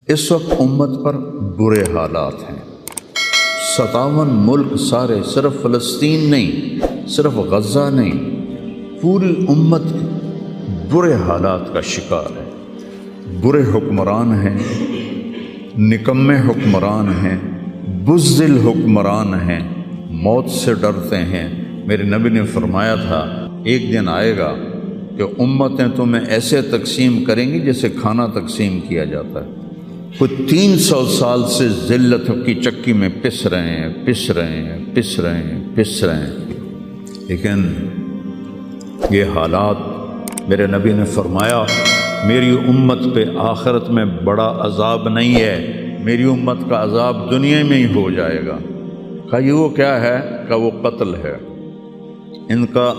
اس وقت امت پر برے حالات ہیں۔ 57 ملک سارے، صرف فلسطین نہیں، صرف غزہ نہیں، پوری امت برے حالات کا شکار ہے۔ برے حکمران ہیں، نکمے حکمران ہیں، بزدل حکمران ہیں، موت سے ڈرتے ہیں۔ میرے نبی نے فرمایا تھا ایک دن آئے گا کہ امتیں تمہیں ایسے تقسیم کریں گی جیسے کھانا تقسیم کیا جاتا ہے۔ کوئی 300 سال سے ذلت کی چکی میں پس رہے ہیں، لیکن یہ حالات، میرے نبی نے فرمایا میری امت پہ آخرت میں بڑا عذاب نہیں ہے، میری امت کا عذاب دنیا میں ہی ہو جائے گا۔ کہا یہ وہ کیا ہے؟ کہا وہ قتل ہے۔ ان کا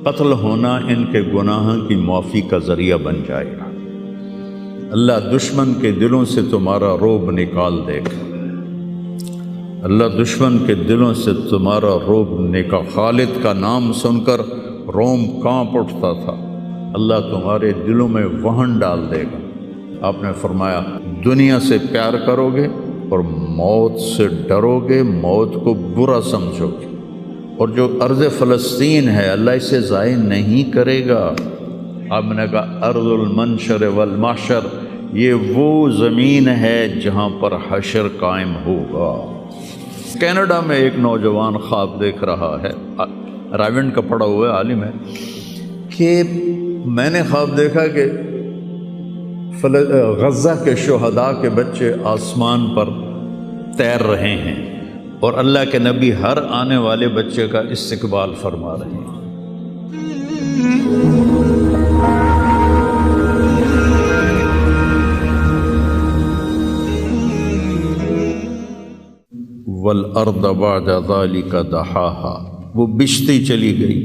قتل ہونا ان کے گناہوں کی معافی کا ذریعہ بن جائے گا۔ اللہ دشمن کے دلوں سے تمہارا رعب نکال دے گا، اللہ دشمن کے دلوں سے تمہارا رعب نکال۔ خالد کا نام سن کر روم کانپ اٹھتا تھا، اللہ تمہارے دلوں میں وہن ڈال دے گا۔ آپ نے فرمایا دنیا سے پیار کرو گے اور موت سے ڈرو گے، موت کو برا سمجھو گے، اور جو ارض فلسطین ہے اللہ اسے ضائع نہیں کرے گا۔ آپ نے کہا ارض المنشر والمحشر، یہ وہ زمین ہے جہاں پر حشر قائم ہوگا۔ کینیڈا میں ایک نوجوان خواب دیکھ رہا ہے، رائیونڈ کا پڑھا ہوا عالم ہے، کہ میں نے خواب دیکھا کہ غزہ کے شہداء کے بچے آسمان پر تیر رہے ہیں اور اللہ کے نبی ہر آنے والے بچے کا استقبال فرما رہے ہیں۔ وَالْأَرْضَ بَعْدَ ذَلِكَ دَحَاهَا، وہ بچھتی چلی گئی،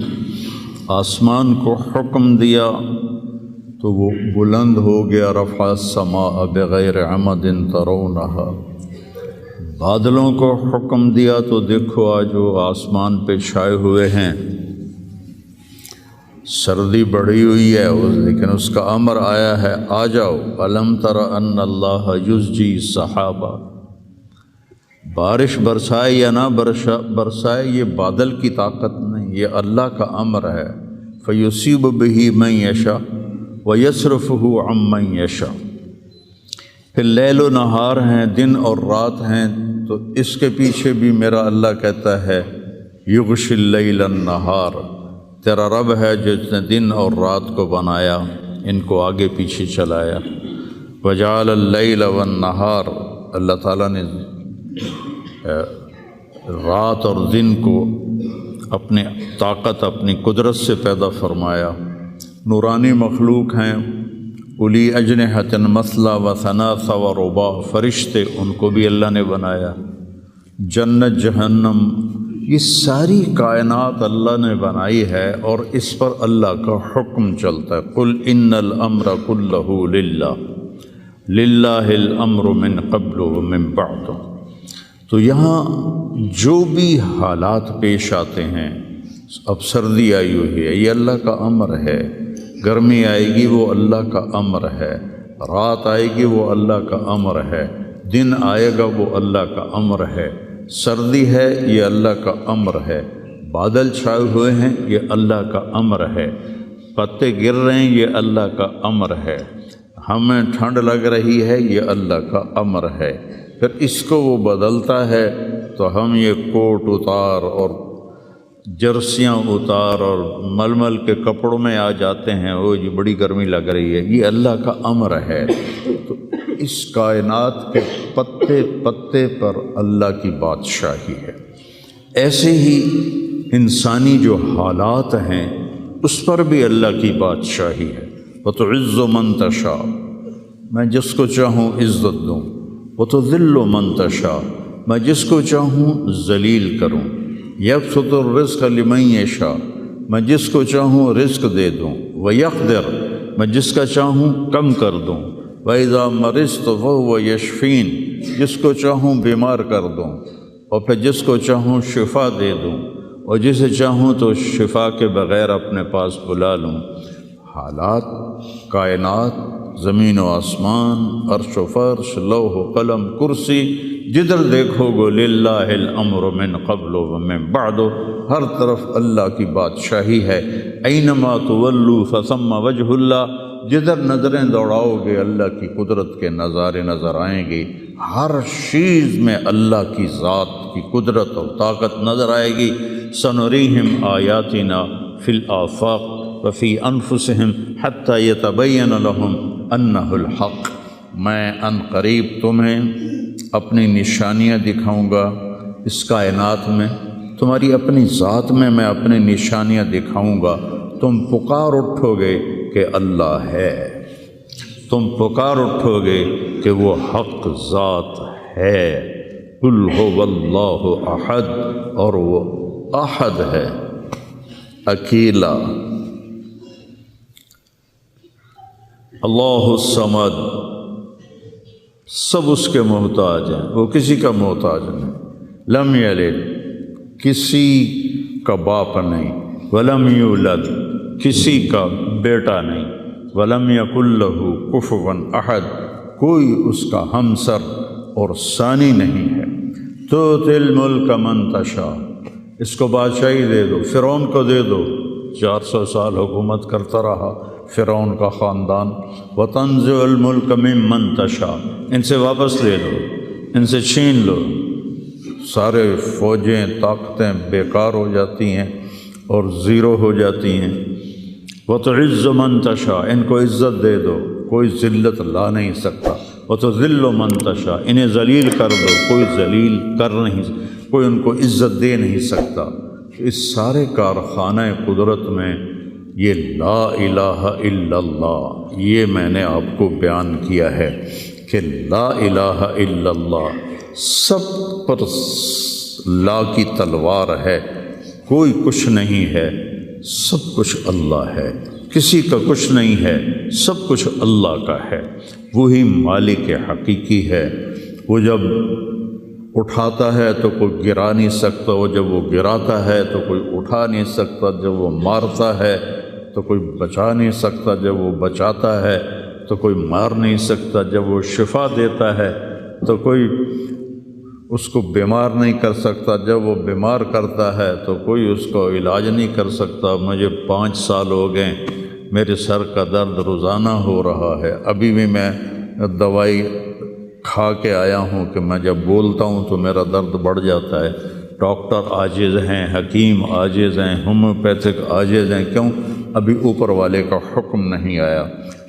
آسمان کو حکم دیا تو وہ بلند ہو گیا۔ رفع السماء بغیر عمد ترونها، بادلوں کو حکم دیا تو دیکھو آج وہ آسمان پہ چھائے ہوئے ہیں۔ سردی بڑھی ہوئی ہے لیکن اس کا امر آیا ہے آ جاؤ۔ الم تر ان اللہ یزجی سحابہ، بارش برسائے یا نہ برسائے یہ بادل کی طاقت نہیں، یہ اللہ کا امر ہے۔ فیصیب بہ من یشاء ویصرفہ عن من یشاء، پھر لیل و نہار ہیں، دن اور رات ہیں، تو اس کے پیچھے بھی میرا اللہ کہتا ہے یغشی اللیل النہار، تیرا رب ہے جس نے دن اور رات کو بنایا، ان کو آگے پیچھے چلایا۔ وجعل اللیل والنہار، اللہ تعالیٰ نے رات اور دن کو اپنی طاقت، اپنی قدرت سے پیدا فرمایا۔ نورانی مخلوق ہیں، الی اجنحۃ مثلا و ثلاث و رباع، فرشتے ان کو بھی اللہ نے بنایا۔ جنت جہنم، یہ ساری کائنات اللہ نے بنائی ہے اور اس پر اللہ کا حکم چلتا ہے۔ قل ان الامر کلہ للہ، للہ الامر من قبل ومن بعد۔ تو یہاں جو بھی حالات پیش آتے ہیں، اب سردی آئی ہوئی ہے یہ اللہ کا امر ہے، گرمی آئے گی وہ اللہ کا امر ہے، رات آئے گی وہ اللہ کا امر ہے، دن آئے گا وہ اللہ کا امر ہے، سردی ہے یہ اللہ کا امر ہے، بادل چھائے ہوئے ہیں یہ اللہ کا امر ہے، پتے گر رہے ہیں یہ اللہ کا امر ہے، ہمیں ٹھنڈ لگ رہی ہے یہ اللہ کا امر ہے۔ پھر اس کو وہ بدلتا ہے تو ہم یہ کوٹ اتار اور جرسیاں اتار اور ململ کے کپڑوں میں آ جاتے ہیں، وہ جی بڑی گرمی لگ رہی ہے، یہ اللہ کا امر ہے۔ تو اس کائنات کے پتے پتے پر اللہ کی بادشاہی ہے۔ ایسے ہی انسانی جو حالات ہیں اس پر بھی اللہ کی بادشاہی ہے۔ وَتُعِزُّ مَن تَشَاءُ، میں جس کو چاہوں عزت دوں، وَتُذِلُّ مَن تَشَاءُ، میں جس کو چاہوں ذلیل کروں، یبسط الرزق لمن یشاء، میں جس کو چاہوں رزق دے دوں، ویقدر، میں جس کا چاہوں کم کر دوں، وَإِذَا مَرِضْتُ فَهُوَ یشفین، جس کو چاہوں بیمار کر دوں اور پھر جس کو چاہوں شفا دے دوں، اور جسے چاہوں تو شفا کے بغیر اپنے پاس بلا لوں۔ حالات، کائنات زمین و آسمان، عرش و فرش، لوح و قلم، کرسی، جدھر دیکھو گو للہ الامر من قبل و من بعد، ہر طرف اللہ کی بادشاہی ہے۔ اینما تولوا فثم وجہ اللہ، جدھر نظریں دوڑاؤ گے اللہ کی قدرت کے نظارے نظر آئیں گے، ہر چیز میں اللہ کی ذات کی قدرت اور طاقت نظر آئے گی۔ سنریہم آیاتنا فی الآفاق وفی انفسہم حتی یتبین لہم انہ الحق، میں ان قریب تمہیں اپنی نشانیاں دکھاؤں گا اس کائنات میں، تمہاری اپنی ذات میں میں اپنی نشانیاں دکھاؤں گا، تم پکار اٹھو گے کہ اللہ ہے، تم پکار اٹھو گے کہ وہ حق ذات ہے۔ قل هو اللہ احد، اور وہ احد ہے، اکیلا۔ اللہ الصمد، سب اس کے محتاج ہیں، وہ کسی کا محتاج نہیں۔ لم یلد، کسی کا باپ نہیں، ولم یولد، کسی کا بیٹا نہیں، ولم یکن لہ کفوا احد، کوئی اس کا ہمسر اور ثانی نہیں ہے۔ تؤتی الملک من تشاء، اس کو بادشاہی دے دو، فرعون کو دے دو، 400 سال حکومت کرتا رہا فرعون کا خاندان۔ وتنزع الملک ممن تشاء، ان سے واپس لے لو، ان سے چھین لو، سارے فوجیں طاقتیں بیکار ہو جاتی ہیں اور زیرو ہو جاتی ہیں۔ وتعز من تشاء، ان کو عزت دے دو، کوئی ذلت لا نہیں سکتا۔ وتذل من تشاء، انہیں ذلیل کر دو، کوئی ذلیل کر نہیں، کوئی ان کو عزت دے نہیں سکتا۔ اس سارے کارخانہ قدرت میں یہ لا الہ الا اللہ، یہ میں نے آپ کو بیان کیا ہے کہ لا الہ الا اللہ، سب پر لا کی تلوار ہے، کوئی کچھ نہیں ہے، سب کچھ اللہ ہے، کسی کا کچھ نہیں ہے، سب کچھ اللہ کا ہے۔ وہی مالک حقیقی ہے، وہ جب اٹھاتا ہے تو کوئی گرا نہیں سکتا، وہ جب وہ گراتا ہے تو کوئی اٹھا نہیں سکتا، جب وہ مارتا ہے تو کوئی بچا نہیں سکتا، جب وہ بچاتا ہے تو کوئی مار نہیں سکتا، جب وہ شفا دیتا ہے تو کوئی اس کو بیمار نہیں کر سکتا، جب وہ بیمار کرتا ہے تو کوئی اس کو علاج نہیں کر سکتا۔ مجھے 5 سال ہو گئے، میرے سر کا درد روزانہ ہو رہا ہے، ابھی بھی میں دوائی کھا کے آیا ہوں کہ میں جب بولتا ہوں تو میرا درد بڑھ جاتا ہے۔ ڈاکٹر عاجز ہیں، حکیم عاجز ہیں، ہومیوپیتھک عاجز ہیں، کیوں؟ ابھی اوپر والے کا حکم نہیں آیا۔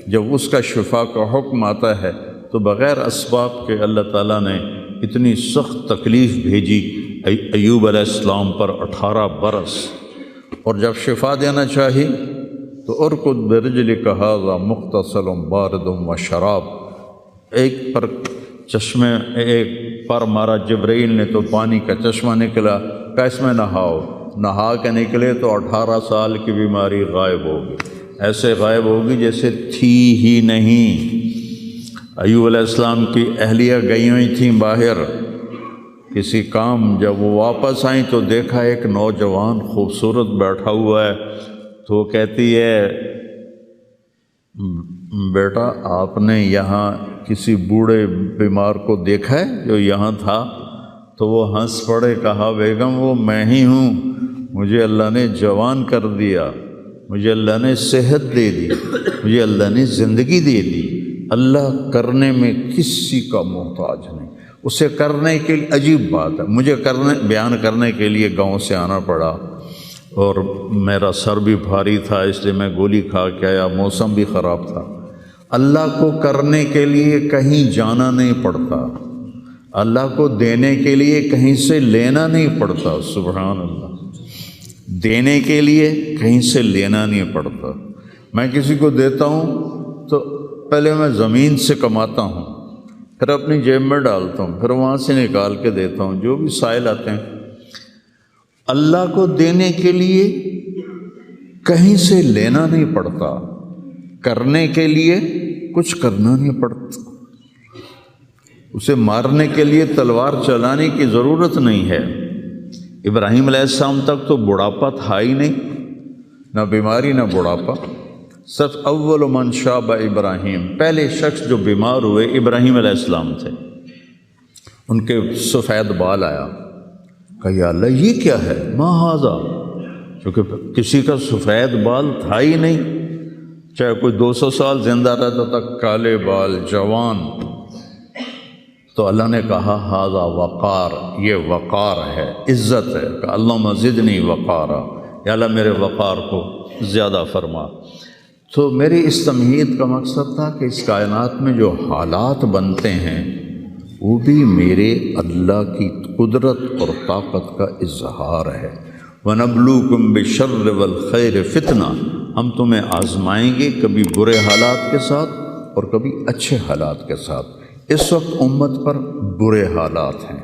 جب اس کا شفا کا حکم آتا ہے تو بغیر اسباب کے اللہ تعالیٰ نے اتنی سخت تکلیف بھیجی ایوب علیہ السلام پر 18 برس، اور جب شفا دینا چاہی تو ارکض برجلک ھذا مغتسل بارد وشراب، ایک پر چشمے ایک پر مارا جبرائیل نے تو پانی کا چشمہ نکلا، کہ اس میں نہاؤ، نہا کے نکلے تو 18 سال کی بیماری غائب ہوگی، ایسے غائب ہوگی جیسے تھی ہی نہیں۔ ایوب علیہ السلام کی اہلیہ گئی ہوئی تھیں باہر کسی کام، جب وہ واپس آئیں تو دیکھا ایک نوجوان خوبصورت بیٹھا ہوا ہے، تو وہ کہتی ہے بیٹا آپ نے یہاں کسی بوڑھے بیمار کو دیکھا ہے جو یہاں تھا؟ تو وہ ہنس پڑے، کہا بیگم وہ میں ہی ہوں، مجھے اللہ نے جوان کر دیا، مجھے اللہ نے صحت دے دی، مجھے اللہ نے زندگی دے دی۔ اللہ کرنے میں کسی کا محتاج نہیں، اسے کرنے کے لیے عجیب بات ہے، مجھے بیان کرنے کے لیے گاؤں سے آنا پڑا اور میرا سر بھی بھاری تھا، اس لیے میں گولی کھا کے آیا، موسم بھی خراب تھا۔ اللہ کو کرنے کے لیے کہیں جانا نہیں پڑتا، اللہ کو دینے کے لیے کہیں سے لینا نہیں پڑتا، سبحان اللہ، دینے کے لیے کہیں سے لینا نہیں پڑتا۔ میں کسی کو دیتا ہوں تو پہلے میں زمین سے کماتا ہوں، پھر اپنی جیب میں ڈالتا ہوں، پھر وہاں سے نکال کے دیتا ہوں، جو بھی سائل آتے ہیں۔ اللہ کو دینے کے لیے کہیں سے لینا نہیں پڑتا، کرنے کے لیے کچھ کرنا نہیں پڑتا، اسے مارنے کے لیے تلوار چلانے کی ضرورت نہیں ہے۔ ابراہیم علیہ السلام تک تو بڑھاپا تھا ہی نہیں، نہ بیماری نہ بڑھاپا، سب اول من شاب ابراہیم، پہلے شخص جو بیمار ہوئے ابراہیم علیہ السلام تھے، ان کے سفید بال آیا، کہا یا اللہ یہ کیا ہے، ما ھذا، کیونکہ کسی کا سفید بال تھا ہی نہیں، چاہے کوئی 200 سال زندہ رہتا تھا، کالے بال جوان، تو اللہ نے کہا ھذا وقار، یہ وقار ہے، عزت ہے، کہ اللہم زدنی وقارا، یا اللہ میرے وقار کو زیادہ فرما۔ تو میری اس تمہید کا مقصد تھا کہ اس کائنات میں جو حالات بنتے ہیں وہ بھی میرے اللہ کی قدرت اور طاقت کا اظہار ہے۔ وَنَبْلُوكُمْ بِالشَّرِّ وَالْخَيْرِ فِتْنَةً، ہم تمہیں آزمائیں گے کبھی برے حالات کے ساتھ اور کبھی اچھے حالات کے ساتھ۔ اس وقت امت پر برے حالات ہیں،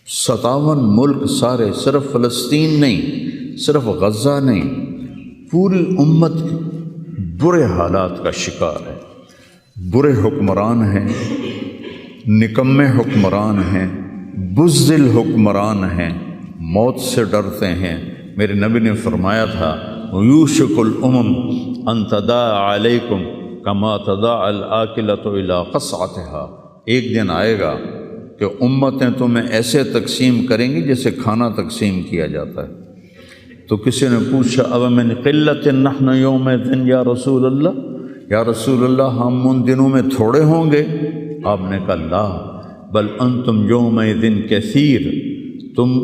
57 ملک سارے، صرف فلسطین نہیں، صرف غزہ نہیں، پوری امت برے حالات کا شکار ہے۔ برے حکمران ہیں، نکمے حکمران ہیں، بزدل حکمران ہیں، موت سے ڈرتے ہیں۔ میرے نبی نے فرمایا تھا یوشک الامم ان تداعی علیکم کما تداعی الآکلۃ الی قصعتها، ایک دن آئے گا کہ امتیں تمہیں ایسے تقسیم کریں گی جیسے کھانا تقسیم کیا جاتا ہے۔ تو کسی نے پوچھا اب من قلت نحن یومئذ یا رسول اللہ، یا رسول اللہ ہم ان دنوں میں تھوڑے ہوں گے؟ آپ نے کہا لا بل انتم یومئذ کثیر، تم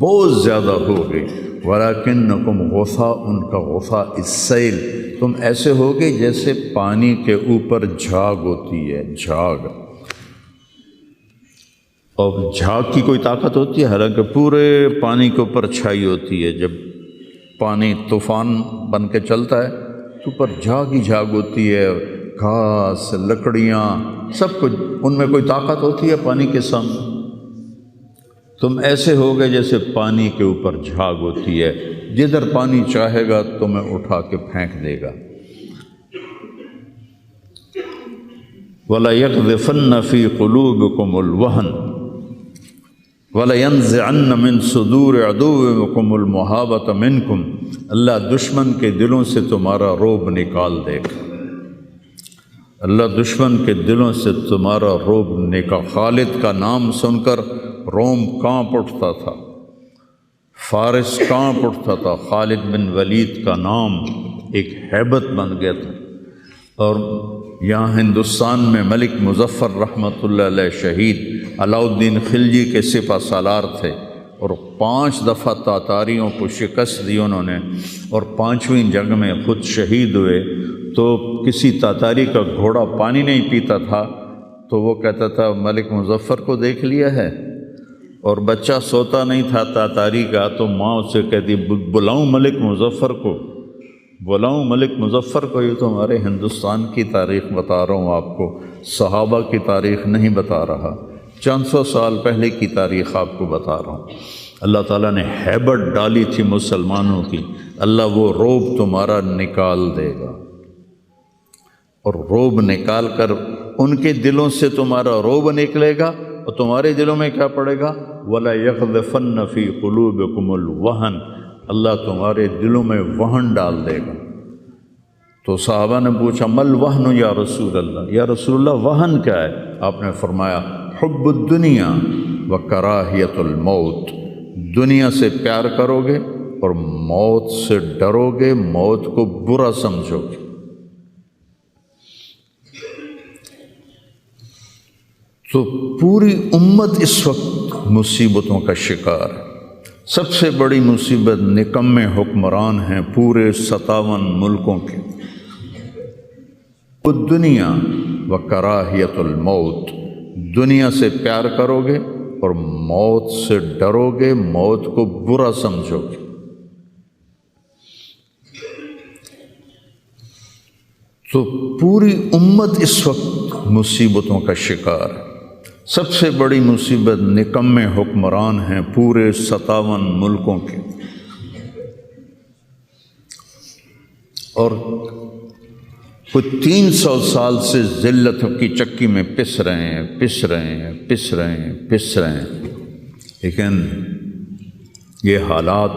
بہت زیادہ ہوگے، ولیکنکم غثاء کا غثاء السیل، تم ایسے ہوگے جیسے پانی کے اوپر جھاگ ہوتی ہے، جھاگ، اور جھاگ کی کوئی طاقت ہوتی ہے؟ حالانکہ پورے پانی کے اوپر چھائی ہوتی ہے، جب پانی طوفان بن کے چلتا ہے تو اوپر جھاگ ہی جھاگ ہوتی ہے، گھاس، لکڑیاں، سب کچھ، ان میں کوئی طاقت ہوتی ہے پانی کے سامنے؟ تم ایسے ہوگے جیسے پانی کے اوپر جھاگ ہوتی ہے، جدھر پانی چاہے گا تمہیں اٹھا کے پھینک دے گا۔ وَلَيَقْذِفَنَّ فِي قُلُوبِكُمُ الْوَهْنَ وَلَيَنزِعَنَّ مِن صُدُورِ عَدُوِّكُمُ الْمُهَابَةَ مِنكُمْ، اللہ دشمن کے دلوں سے تمہارا رعب نکال دے گا، اللہ دشمن کے دلوں سے تمہارا رعب نکال۔ خالد کا نام سن کر روم کانپ اٹھتا تھا، فارس کانپ اٹھتا تھا، خالد بن ولید کا نام ایک ہیبت بن گیا تھا۔ اور یہاں ہندوستان میں ملک مظفر رحمۃ اللہ علیہ شہید علاؤ الدین خلجی کے سپہ سالار تھے، اور 5 دفعہ تاتاریوں کو شکست دی انہوں نے، اور 5ویں جنگ میں خود شہید ہوئے۔ تو کسی تاتاری کا گھوڑا پانی نہیں پیتا تھا تو وہ کہتا تھا ملک مظفر کو دیکھ لیا ہے، اور بچہ سوتا نہیں تھا تاتاری کا تو ماں اس سے کہتی بلاؤں ملک مظفر کو، بلاؤں ملک مظفر کو۔ یہ تو ہمارے ہندوستان کی تاریخ بتا رہا ہوں آپ کو، صحابہ کی تاریخ نہیں بتا رہا، چند سو سال پہلے کی تاریخ آپ کو بتا رہا ہوں۔ اللہ تعالیٰ نے ہیبت ڈالی تھی مسلمانوں کی، اللہ وہ رعب تمہارا نکال دے گا، اور رعب نکال کر ان کے دلوں سے تمہارا رعب نکلے گا، اور تمہارے دلوں میں کیا پڑے گا؟ وَلَيَقْذِفَنَّ فِي قُلُوبِكُمُ الْوَهْنَ، اللہ تمہارے دلوں میں وہن ڈال دے گا۔ تو صحابہ نے پوچھا مل وہن یا رسول اللہ، یا رسول اللہ وہن کیا ہے؟ آپ نے فرمایا حب الدنیا وکراہیت الموت، دنیا سے پیار کرو گے اور موت سے ڈرو گے، موت کو برا سمجھو گے۔ تو پوری امت اس وقت مصیبتوں کا شکار ہے۔ سب سے بڑی مصیبت نکمے حکمران ہیں پورے 57 ملکوں کے۔ دنیا و کراہیت الموت، دنیا سے پیار کرو گے اور موت سے ڈرو گے، موت کو برا سمجھو گے۔ تو پوری امت اس وقت مصیبتوں کا شکار ہے۔ سب سے بڑی مصیبت نکمے حکمران ہیں پورے 57 ملکوں کے، اور کوئی 300 سال سے ذلت کی چکی میں پس رہے ہیں، لیکن یہ حالات،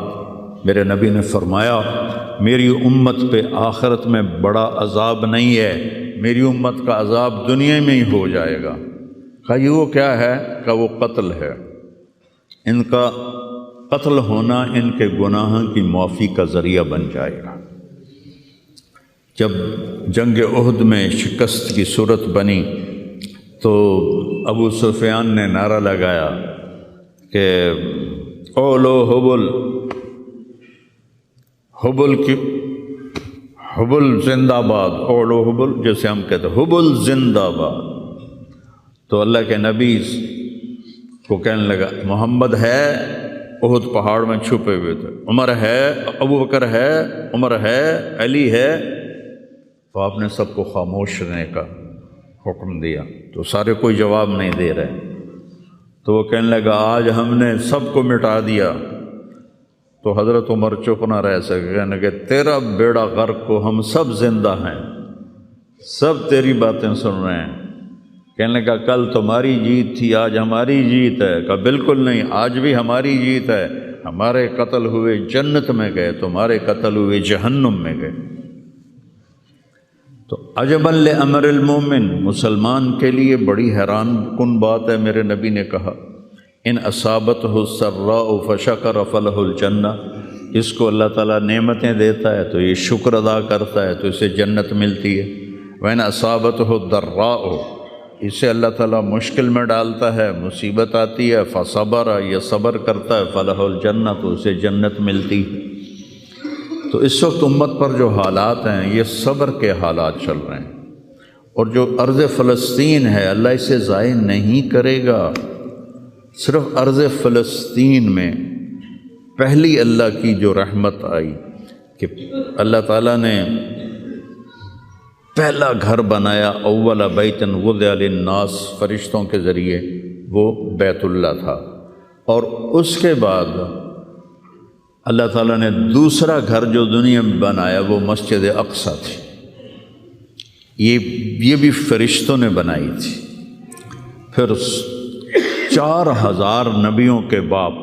میرے نبی نے فرمایا میری امت پہ آخرت میں بڑا عذاب نہیں ہے، میری امت کا عذاب دنیا میں ہی ہو جائے گا۔ کہا یہ وہ کیا ہے؟ کہا وہ قتل ہے، ان کا قتل ہونا ان کے گناہوں کی معافی کا ذریعہ بن جائے گا۔ جب جنگ احد میں شکست کی صورت بنی تو ابو سفیان نے نعرہ لگایا کہ اولو حبل، حبل کی حبل زندہ باد، اولو حبل جیسے ہم کہتے ہیں حبل زندہ باد۔ تو اللہ کے نبی کو کہنے لگا محمد ہے، احد پہاڑ میں چھپے ہوئے تھے، عمر ہے، ابو بکر ہے، عمر ہے، علی ہے، تو آپ نے سب کو خاموش رہنے کا حکم دیا، تو سارے کوئی جواب نہیں دے رہے۔ تو وہ کہنے لگا آج ہم نے سب کو مٹا دیا۔ تو حضرت عمر چپ نہ رہ سکے، کہنے لگے تیرا بیڑا غرق کو ہم سب زندہ ہیں، سب تیری باتیں سن رہے ہیں۔ کہنے لگا کل تمہاری جیت تھی، آج ہماری جیت ہے۔ کہا بالکل نہیں، آج بھی ہماری جیت ہے، ہمارے قتل ہوئے جنت میں گئے، تمہارے قتل ہوئے جہنم میں گئے۔ تو عجبا لامر المومن، مسلمان کے لیے بڑی حیران کن بات ہے، میرے نبی نے کہا ان اصابتہ السراء فشکر فلہ الجنہ، اس کو اللہ تعالیٰ نعمتیں دیتا ہے تو یہ شکر ادا کرتا ہے تو اسے جنت ملتی ہے۔ وَإِنْ أَصَابَتْهُ الضَّرَّاءُ، اسے اللہ تعالیٰ مشکل میں ڈالتا ہے، مصیبت آتی ہے، فصبر، یہ صبر کرتا ہے، فلہ الجنہ، تو اسے جنت ملتی ہے۔ تو اس وقت امت پر جو حالات ہیں یہ صبر کے حالات چل رہے ہیں، اور جو ارض فلسطین ہے اللہ اسے ضائع نہیں کرے گا۔ صرف ارض فلسطین میں پہلی اللہ کی جو رحمت آئی کہ اللہ تعالیٰ نے پہلا گھر بنایا، اول بیت وضع للناس، فرشتوں کے ذریعے، وہ بیت اللہ تھا، اور اس کے بعد اللہ تعالیٰ نے دوسرا گھر جو دنیا میں بنایا وہ مسجد اقصیٰ تھی، یہ بھی فرشتوں نے بنائی تھی۔ پھر 4000 نبیوں کے باپ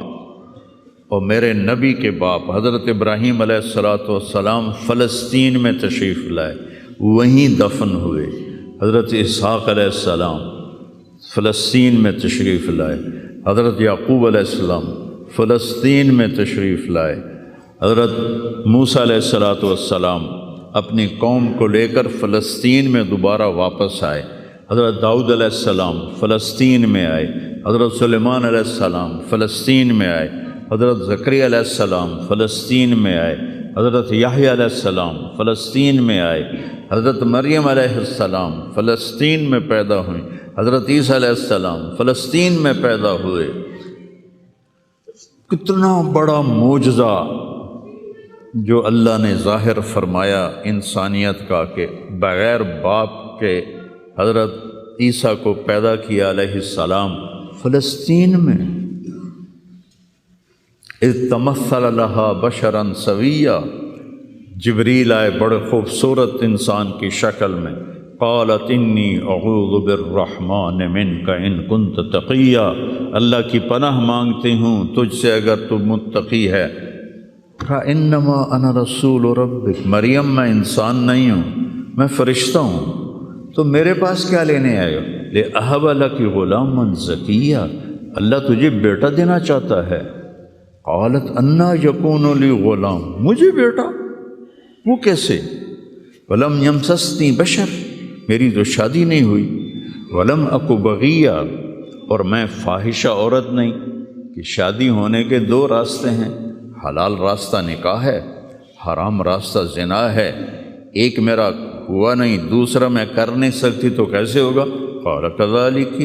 اور میرے نبی کے باپ حضرت ابراہیم علیہ السلام فلسطین میں تشریف لائے، وہیں دفن ہوئے۔ حضرت اسحاق علیہ السلام فلسطین میں تشریف لائے، حضرت یعقوب علیہ السلام فلسطین میں تشریف لائے، حضرت موسیٰ علیہ السلام اپنی قوم کو لے کر فلسطین میں دوبارہ واپس آئے، حضرت داؤد علیہ السلام فلسطین میں آئے، حضرت سلیمان علیہ السلام فلسطین میں آئے، حضرت زکریا علیہ السلام فلسطین میں آئے، حضرت یحییٰ علیہ السلام فلسطین میں آئے، حضرت مریم علیہ السلام فلسطین میں پیدا ہوئیں، حضرت عیسیٰ علیہ السلام فلسطین میں پیدا ہوئے۔ کتنا بڑا معجزہ جو اللہ نے ظاہر فرمایا انسانیت کا کہ بغیر باپ کے حضرت عیسیٰ کو پیدا کیا علیہ السلام فلسطین میں۔ اذ تمثل لها بشرا سویا، جبریل آئے بڑے خوبصورت انسان کی شکل میں، قالت انی اعوذ بالرحمن منک ان کنت تقیا، اللہ کی پناہ مانگتی ہوں تجھ سے اگر تو متقی ہے۔ کہا انما انا رسول ربک، مریم میں انسان نہیں ہوں، میں فرشتہ ہوں، تو میرے پاس کیا لینے آئے ہو؟ لأہب لک غلاما زکیا، اللہ تجھے بیٹا دینا چاہتا ہے۔ قالت انا یکون لی غلام، مجھے بیٹا؟ وہ کیسے؟ ولم یمسسنی بشر، میری تو شادی نہیں ہوئی، ولم اکو بغیہ، اور میں فاحشہ عورت نہیں، کہ شادی ہونے کے 2 راستے ہیں، حلال راستہ نکاح ہے، حرام راستہ زنا ہے، ایک میرا ہوا نہیں، دوسرا میں کر نہیں سکتی، تو کیسے ہوگا؟ قال کذالک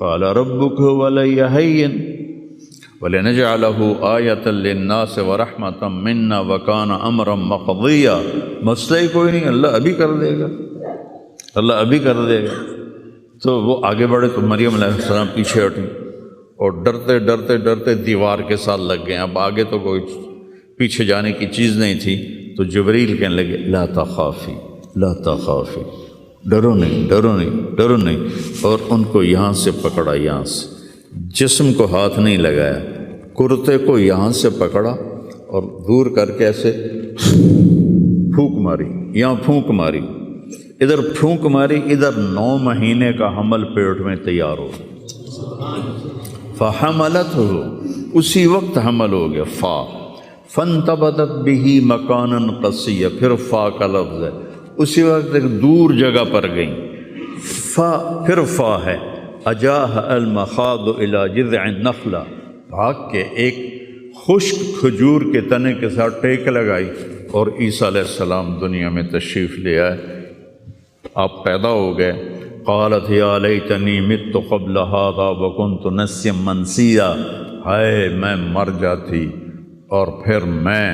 قال ربک ولی ہین وَلِنَجْعَلَهُ آیَةً لِلنَّاسِ وَرَحْمَةً مِنَّا وَكَانَ أَمْرًا مَقْضِيًّا، مسئلہ ہی کوئی نہیں، اللہ ابھی کر دے گا، اللہ ابھی کر دے گا۔ تو وہ آگے بڑھے تو مریم علیہ السلام پیچھے ہٹیں اور ڈرتے ڈرتے ڈرتے دیوار کے ساتھ لگ گئے، اب آگے تو کوئی پیچھے جانے کی چیز نہیں تھی۔ تو جبریل کہنے لگے لا تخافی لا تخافی، ڈرو نہیں ڈرو نہیں ڈرو نہیں، اور ان کو یہاں سے پکڑا، یہاں سے، جسم کو ہاتھ نہیں لگایا، کرتے کو یہاں سے پکڑا اور دور کر کے ایسے پھونک ماری، یہاں پھونک ماری، ادھر پھونک ماری، ادھر 9 مہینے کا حمل پیٹ میں تیار ہو، فحملتہ، اسی وقت حمل ہو گیا، فانتبذت بہ مکانا قصیا، پھر فا کا لفظ ہے، اسی وقت ایک دور جگہ پر گئیں، پھر فا ہے، اجاہ المخاض الی جذع النخلہ، بھاگ کے ایک خشک کھجور کے تنے کے ساتھ ٹیک لگائی، اور عیسیٰ علیہ السلام دنیا میں تشریف لے آئے، آپ پیدا ہو گئے۔ قالت یا لیتنی مت قبل ھذا وکنت نسیا منسیا، ہائے میں مر جاتی اور پھر میں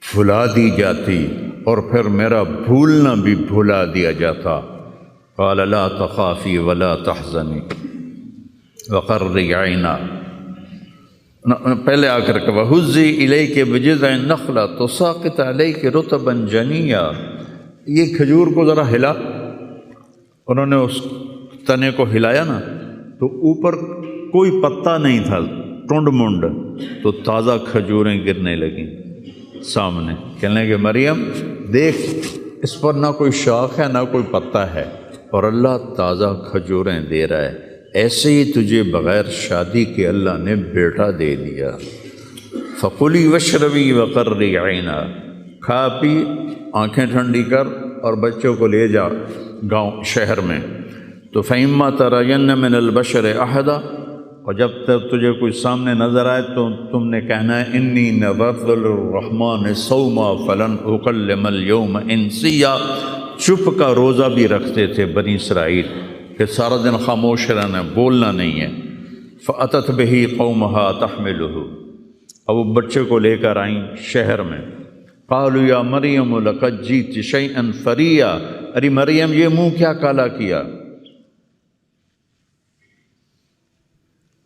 بھلا دی جاتی، اور پھر میرا بھولنا بھی بھلا دیا جاتا۔ قال لا تخافی ولا تحزنی وقرری عینا، پہلے آ کر کہ وَهُزِّي إِلَيْكِ بِجِذْعِ النَّخْلَةِ تُسَاقِطْ عَلَيْكِ رُطَبًا جَنِيًّا، یہ کھجور کو ذرا ہلا، انہوں نے اس تنے کو ہلایا نا تو اوپر کوئی پتا نہیں تھا، ٹنڈ منڈ، تو تازہ کھجوریں گرنے لگیں سامنے، کہنے لگے مریم دیکھ، اس پر نہ کوئی شاخ ہے نہ کوئی پتا ہے، اور اللہ تازہ کھجوریں دے رہا ہے، ایسے ہی تجھے بغیر شادی کے اللہ نے بیٹا دے دیا۔ فَقُلِي وَاشْرَبِي وَقَرِّي عَيْنًا، کھا پی، آنکھیں ٹھنڈی کر، اور بچوں کو لے جا گاؤں شہر میں۔ تو فَإِمَّا تَرَيَنَّ مِنَ الْبَشَرِ أَحَدًا، اور جب تک تجھے کوئی سامنے نظر آئے تو تم نے کہنا ہے اِنِّي نَذَرْتُ لِلرَّحْمَٰنِ صَوْمًا فَلَنْ أُكَلِّمَ الْيَوْمَ إِنسِيًّا، چپ کا روزہ بھی رکھتے تھے بنی اسرائیل کہ سارا دن خاموش رہنا، بولنا نہیں ہے۔ فَأَتَتْ بِهِ قَوْمَهَا تَحْمِلُهُ، اب وہ بچے کو لے کر آئیں شہر میں۔ قَالُوا يَا مَرْيَمُ لَقَدْ جِئْتِ شَيْئًا فَرِيًّا، ارے مریم یہ منہ کیا کالا کیا،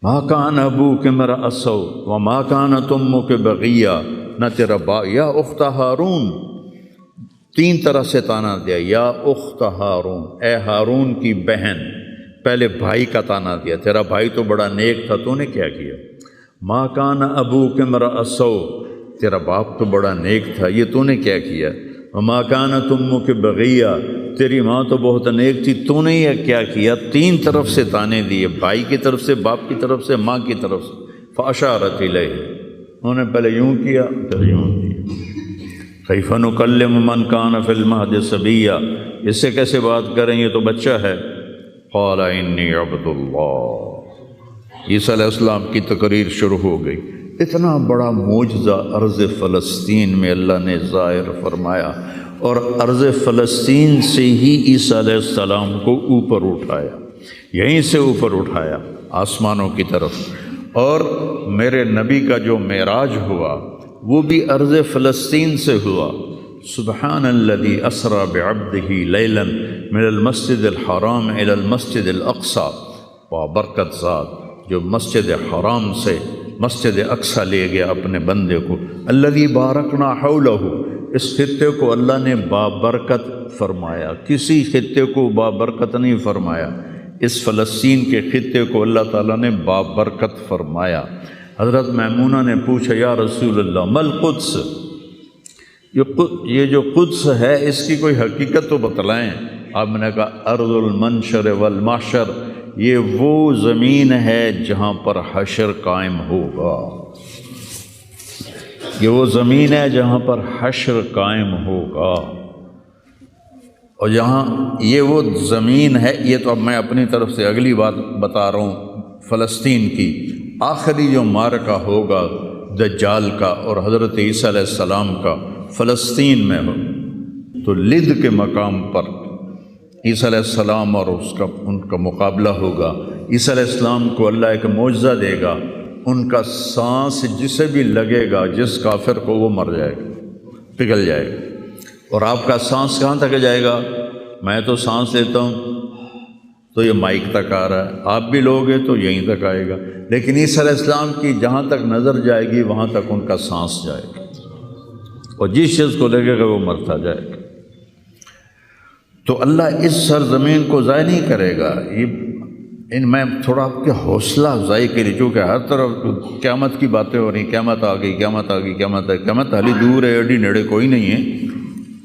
مَا كَانَ أَبُوكِ امْرَأَ سَوْءٍ وَمَا كَانَتْ أُمُّكِ بَغِيًّا، نہ تیرا یا اخت ہارون، 3 طرح سے تانا دیا، یا اخت ہارون، اے ہارون کی بہن، پہلے بھائی کا تانا دیا، تیرا بھائی تو بڑا نیک تھا، تو نے کیا کیا، ما کان ابوک امرأ سوء، تیرا باپ تو بڑا نیک تھا، یہ تو نے کیا کیا، وما کانت امک بغیہ، تیری ماں تو بہت نیک تھی، تو نے یہ کیا کیا، 3 طرف سے تانے دیے، بھائی کی طرف سے، باپ کی طرف سے، ماں کی طرف سے۔ فاشارت الیہ، انہوں نے پہلے یوں کیا پھر یوں کیا۔ کیف نکلم من کان فی المہد صبیا، اس سے کیسے بات کریں، یہ تو بچہ ہے۔ قال انی عبد اللہ، عیسیٰ علیہ السلام کی تقریر شروع ہو گئی۔ اتنا بڑا معجزہ ارض فلسطین میں اللہ نے ظاہر فرمایا، اور ارض فلسطین سے ہی عیسیٰ علیہ السلام کو اوپر اٹھایا، یہیں سے اوپر اٹھایا آسمانوں کی طرف۔ اور میرے نبی کا جو معراج ہوا وہ بھی ارض فلسطین سے ہوا۔ سبحان الذی اسری بعبدہ لیلا من المسجد الحرام الی المسجد الاقصی، بابرکت ذات جو مسجد حرام سے مسجد اقصی لے گیا اپنے بندے کو۔ الذی بارکنا حولہ، اس خطے کو اللہ نے بابرکت فرمایا، کسی خطے کو بابرکت نہیں فرمایا، اس فلسطین کے خطے کو اللہ تعالیٰ نے بابرکت فرمایا۔ حضرت میمونہ نے پوچھا یا رسول اللہ مل قدس، یہ جو قدس ہے اس کی کوئی حقیقت تو بتلائیں۔ آپ نے کہا ارض المنشر والمحشر، یہ وہ زمین ہے جہاں پر حشر قائم ہوگا، یہ وہ زمین ہے جہاں پر حشر قائم ہوگا، اور جہاں یہ وہ زمین ہے، یہ تو اب میں اپنی طرف سے اگلی بات بتا رہا ہوں، فلسطین کی آخری جو معرکہ ہوگا دجال کا اور حضرت عیسیٰ علیہ السلام کا فلسطین میں ہو، تو لد کے مقام پر عیسیٰ علیہ السلام اور ان کا مقابلہ ہوگا۔ عیسیٰ علیہ السلام کو اللہ ایک معجزہ دے گا، ان کا سانس جسے بھی لگے گا، جس کافر کو، وہ مر جائے گا، پگھل جائے گا۔ اور آپ کا سانس کہاں تک جائے گا؟ میں تو سانس لیتا ہوں تو یہ مائک تک آ رہا ہے، آپ بھی لوگ ہیں تو یہیں تک آئے گا، لیکن عیسیٰ علیہ السلام کی جہاں تک نظر جائے گی وہاں تک ان کا سانس جائے گا، اور جس چیز کو لگے گا وہ مرتا جائے گا۔ تو اللہ اس سرزمین کو ضائع نہیں کرے گا۔ میں تھوڑا آپ کے حوصلہ افزائی کے لیے، چونکہ ہر طرف قیامت کی باتیں ہو رہی، قیامت آ گئی، قیامت آ گئی، قیامت آ گئی، قیامت حالی دور ہے، ایڈی نیڑے کوئی نہیں ہے،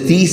30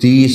30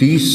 30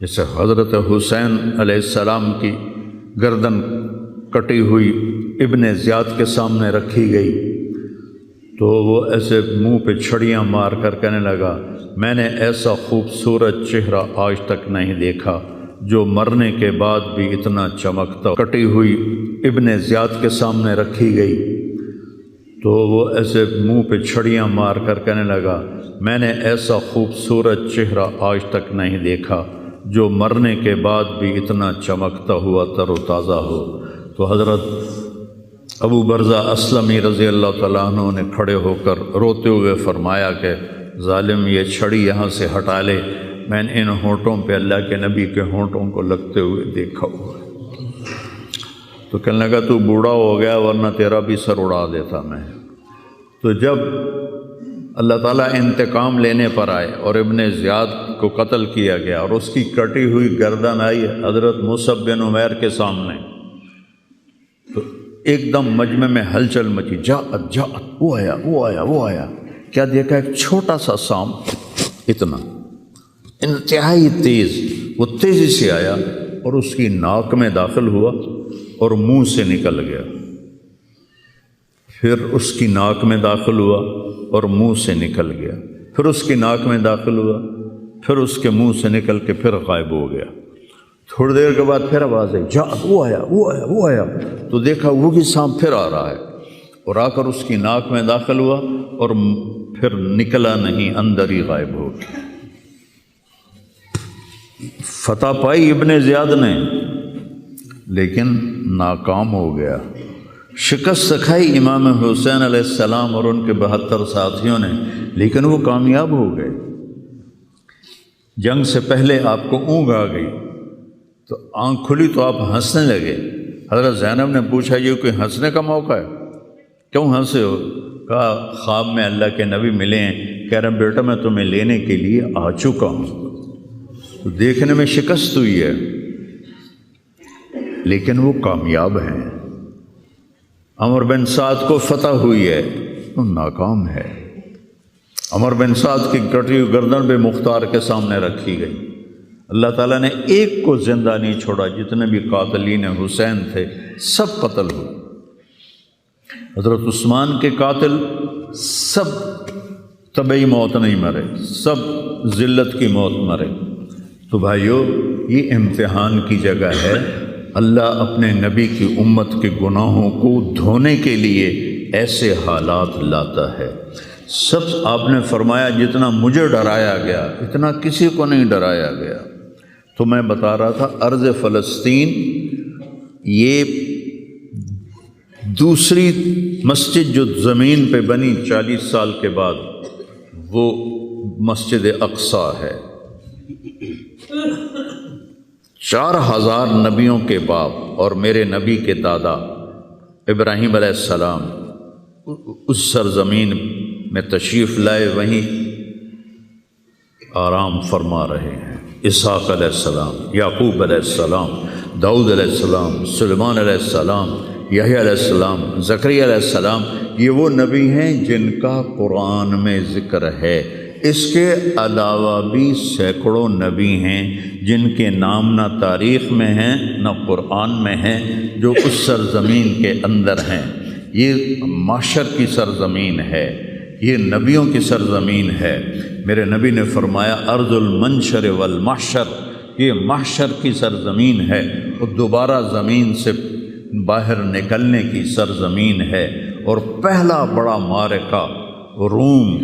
جیسے حضرت حسین علیہ السلام کی گردن کٹی ہوئی ابن زیاد کے سامنے رکھی گئی تو وہ ایسے منہ پہ چھڑیاں مار کر کہنے لگا میں نے ایسا خوبصورت چہرہ آج تک نہیں دیکھا جو مرنے کے بعد بھی اتنا چمکتا. کٹی ہوئی ابن زیاد کے سامنے رکھی گئی تو وہ ایسے منہ پہ چھڑیاں مار کر کہنے لگا میں نے ایسا خوبصورت چہرہ آج تک نہیں دیکھا جو مرنے کے بعد بھی اتنا چمکتا ہوا تر و تازہ ہو. تو حضرت ابو برزہ اسلمی رضی اللہ تعالیٰ عنہ نے کھڑے ہو کر روتے ہوئے فرمایا کہ ظالم یہ چھڑی یہاں سے ہٹا لے، میں نے ان ہونٹوں پہ اللہ کے نبی کے ہونٹوں کو لگتے ہوئے دیکھا ہوا ہے. تو کہنے لگا تو بوڑھا ہو گیا ورنہ تیرا بھی سر اڑا دیتا میں. تو جب اللہ تعالیٰ انتقام لینے پر آئے اور ابن زیاد کو قتل کیا گیا اور اس کی کٹی ہوئی گردن آئی حضرت مصعب بن عمیر کے سامنے، تو ایک دم مجمع میں ہلچل مچی، جاءت جاءت، وہ آیا وہ آیا وہ آیا. کیا دیکھا؟ ایک چھوٹا سا سام اتنا انتہائی تیز، وہ تیزی سے آیا اور اس کی ناک میں داخل ہوا اور منہ سے نکل گیا، پھر اس کی ناک میں داخل ہوا اور منہ سے نکل گیا، پھر اس کی ناک میں داخل ہوا، پھر اس کے منہ سے نکل کے پھر غائب ہو گیا. تھوڑی دیر کے بعد پھر آواز آئی، جا وہ آیا وہ آیا وہ آیا. تو دیکھا وہی سانپ پھر آ رہا ہے اور آ کر اس کی ناک میں داخل ہوا اور پھر نکلا نہیں، اندر ہی غائب ہو گیا. فتح پائی ابن زیاد نے لیکن ناکام ہو گیا. شکست کھائی امام حسین علیہ السلام اور ان کے 72 ساتھیوں نے، لیکن وہ کامیاب ہو گئے. جنگ سے پہلے آپ کو اونگ آ گئی تو آنکھ کھلی تو آپ ہنسنے لگے. حضرت زینب نے پوچھا یہ کوئی ہنسنے کا موقع ہے، کیوں ہنسے ہو؟ کہا خواب میں اللہ کے نبی ملے ہیں، کہہ رہے بیٹا میں تمہیں لینے کے لیے آ چکا ہوں. تو دیکھنے میں شکست ہوئی ہے لیکن وہ کامیاب ہیں. عمر بن سعد کو فتح ہوئی ہے، وہ ناکام ہے. عمر بن سعد کی کٹی ہوئی گردن بے مختار کے سامنے رکھی گئی. اللہ تعالیٰ نے ایک کو زندہ نہیں چھوڑا، جتنے بھی قاتلین حسین تھے سب قتل ہوئے. حضرت عثمان کے قاتل سب طبعی موت نہیں مرے، سب ذلت کی موت مرے. تو بھائیو یہ امتحان کی جگہ ہے. اللہ اپنے نبی کی امت کے گناہوں کو دھونے کے لیے ایسے حالات لاتا ہے. سب آپ نے فرمایا جتنا مجھے ڈرایا گیا اتنا کسی کو نہیں ڈرایا گیا. تو میں بتا رہا تھا ارض فلسطین یہ دوسری مسجد جو زمین پہ بنی 40 سال کے بعد وہ مسجد اقصی ہے. 4000 نبیوں کے باپ اور میرے نبی کے دادا ابراہیم علیہ السلام اس سرزمین میں تشریف لائے، وہیں آرام فرما رہے ہیں. اسحاق علیہ السلام، یعقوب علیہ السلام، داؤد علیہ السلام، سلیمان علیہ السلام، یحییٰ علیہ السلام، زکریا علیہ السلام، یہ وہ نبی ہیں جن کا قرآن میں ذکر ہے. اس کے علاوہ بھی سینکڑوں نبی ہیں جن کے نام نہ تاریخ میں ہیں نہ قرآن میں ہیں، جو اس سرزمین کے اندر ہیں. یہ معاشر کی سرزمین ہے، یہ نبیوں کی سرزمین ہے. میرے نبی نے فرمایا ارض المنشر والمحشر، یہ محشر کی سرزمین ہے اور دوبارہ زمین سے باہر نکلنے کی سرزمین ہے. اور پہلا بڑا معرکہ روم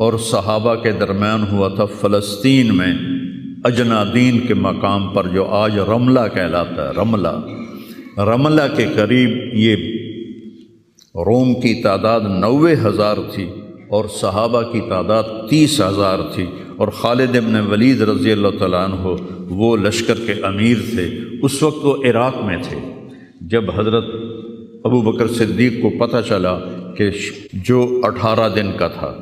اور صحابہ کے درمیان ہوا تھا فلسطین میں، اجنادین کے مقام پر جو آج رملہ کہلاتا ہے. رملہ کے قریب یہ روم کی تعداد 90,000 تھی اور صحابہ کی تعداد 30,000 تھی. اور خالد بن ولید رضی اللہ تعالیٰ عنہ وہ لشکر کے امیر تھے. اس وقت وہ عراق میں تھے. جب حضرت ابو بکر صدیق کو پتہ چلا کہ جو 18 دن کا تھا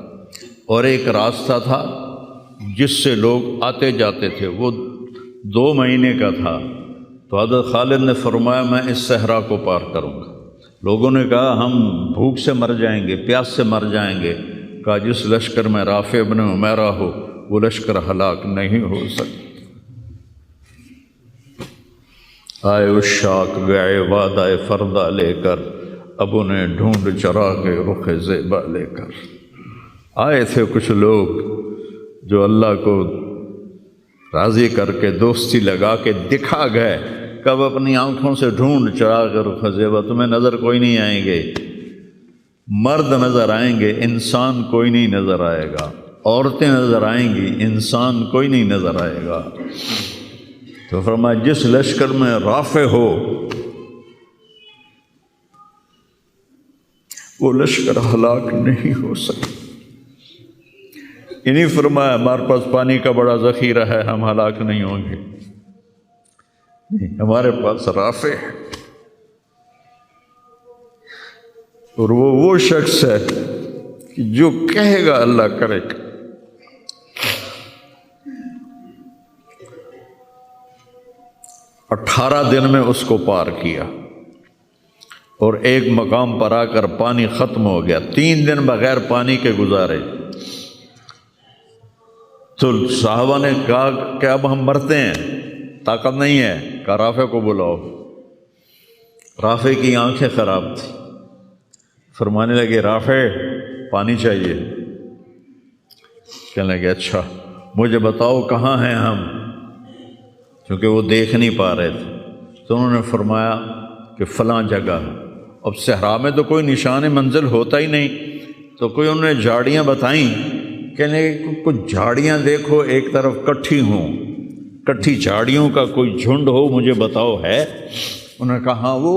اور ایک راستہ تھا جس سے لوگ آتے جاتے تھے وہ 2 مہینے کا تھا، تو حضرت خالد نے فرمایا میں اس صحرا کو پار کروں گا. لوگوں نے کہا ہم بھوک سے مر جائیں گے، پیاس سے مر جائیں گے. کہا جس لشکر میں رافع بن عمیرہ ہو وہ لشکر ہلاک نہیں ہو سکتا. آئے اشاق گئے وعدہ فردہ لے کر، اب انہیں ڈھونڈ چراغ رخ زیبا لے کر۔ آئے تھے کچھ لوگ جو اللہ کو راضی کر کے دوستی لگا کے دکھا گئے، کب اپنی آنکھوں سے ڈھونڈ چراغ رخ زیبا، تمہیں نظر کوئی نہیں آئیں گے، مرد نظر آئیں گے، انسان کوئی نہیں نظر آئے گا، عورتیں نظر آئیں گی، انسان کوئی نہیں نظر آئے گا۔ تو فرمایا جس لشکر میں رافع ہو وہ لشکر ہلاک نہیں ہو سکتا۔ انہیں فرمایا ہمارے پاس پانی کا بڑا ذخیرہ ہے، ہم ہلاک نہیں ہوں گے، نہیں، ہمارے پاس رافع ہے، اور وہ شخص ہے کہ جو کہے گا اللہ کرے گا۔ 18 دن میں اس کو پار کیا، اور ایک مقام پر آ کر پانی ختم ہو گیا، 3 دن بغیر پانی کے گزارے۔ تو صحابہ نے کہا کہ اب ہم مرتے ہیں، طاقت نہیں ہے، کہا رافع کو بلاؤ۔ رافع کی آنکھیں خراب تھیں، فرمانے لگے رافع پانی چاہیے، کہنے لگے اچھا مجھے بتاؤ کہاں ہیں ہم، کیونکہ وہ دیکھ نہیں پا رہے تھے۔ تو انہوں نے فرمایا کہ فلاں جگہ۔ اب صحرا میں تو کوئی نشان منزل ہوتا ہی نہیں، تو کوئی انہوں نے جھاڑیاں بتائیں، کہنے لگے کچھ جھاڑیاں دیکھو ایک طرف کٹھی ہوں، کٹھی جھاڑیوں کا کوئی جھنڈ ہو، مجھے بتاؤ ہے؟ انہوں نے کہا ہاں وہ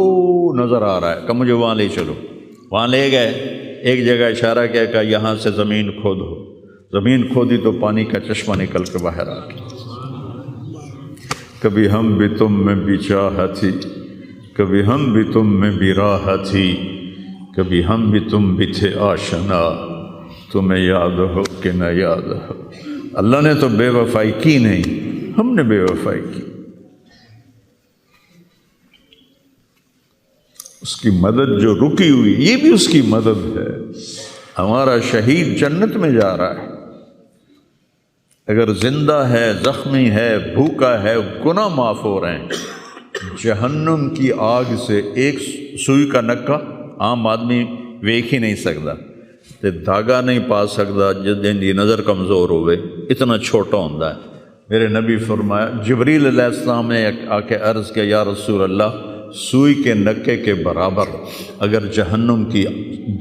نظر آ رہا ہے، کہ مجھے وہاں لے چلو۔ وہاں لے گئے، ایک جگہ اشارہ کیا کہ یہاں سے زمین کھودو، زمین کھودی تو پانی کا چشمہ نکل کے باہر آ گیا۔ کبھی ہم بھی تم میں بھی چاہت تھی، کبھی ہم بھی تم میں بھی راہ تھی، کبھی ہم بھی تم بھی تھے آشنا، تمہیں یاد ہو کہ نہ یاد ہو۔ اللہ نے تو بے وفائی کی نہیں، ہم نے بے وفائی کی۔ اس کی مدد جو رکی ہوئی، یہ بھی اس کی مدد ہے۔ ہمارا شہید جنت میں جا رہا ہے، اگر زندہ ہے، زخمی ہے، بھوکا ہے، گناہ معاف ہو رہے ہیں۔ جہنم کی آگ سے ایک سوئی کا نکا عام آدمی ویکھ ہی نہیں سکتا، تے دھاگا نہیں پا سکتا، جن کی نظر کمزور ہوئے، اتنا چھوٹا ہوتا ہے۔ میرے نبی فرمایا، جبریل علیہ السلام نے آ کے عرض کیا یا رسول اللہ، سوئی کے نکے کے برابر اگر جہنم کی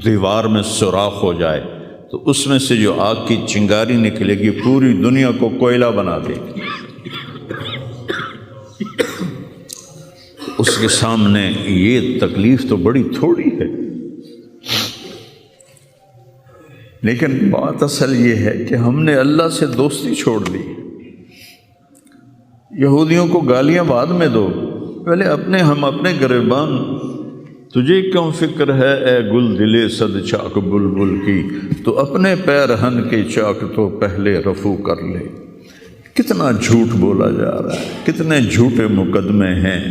دیوار میں سوراخ ہو جائے تو اس میں سے جو آگ کی چنگاری نکلے گی پوری دنیا کو کوئلہ بنا دے گی۔ اس کے سامنے یہ تکلیف تو بڑی تھوڑی ہے، لیکن بات اصل یہ ہے کہ ہم نے اللہ سے دوستی چھوڑ دی۔ یہودیوں کو گالیاں بعد میں دو، پہلے ہم اپنے گریبان، تجھے کیوں فکر ہے اے گل دلے صد چاک بلبل کی، تو اپنے پیرہن کے چاک تو پہلے رفو کر لے۔ کتنا جھوٹ بولا جا رہا ہے، کتنے جھوٹے مقدمے ہیں،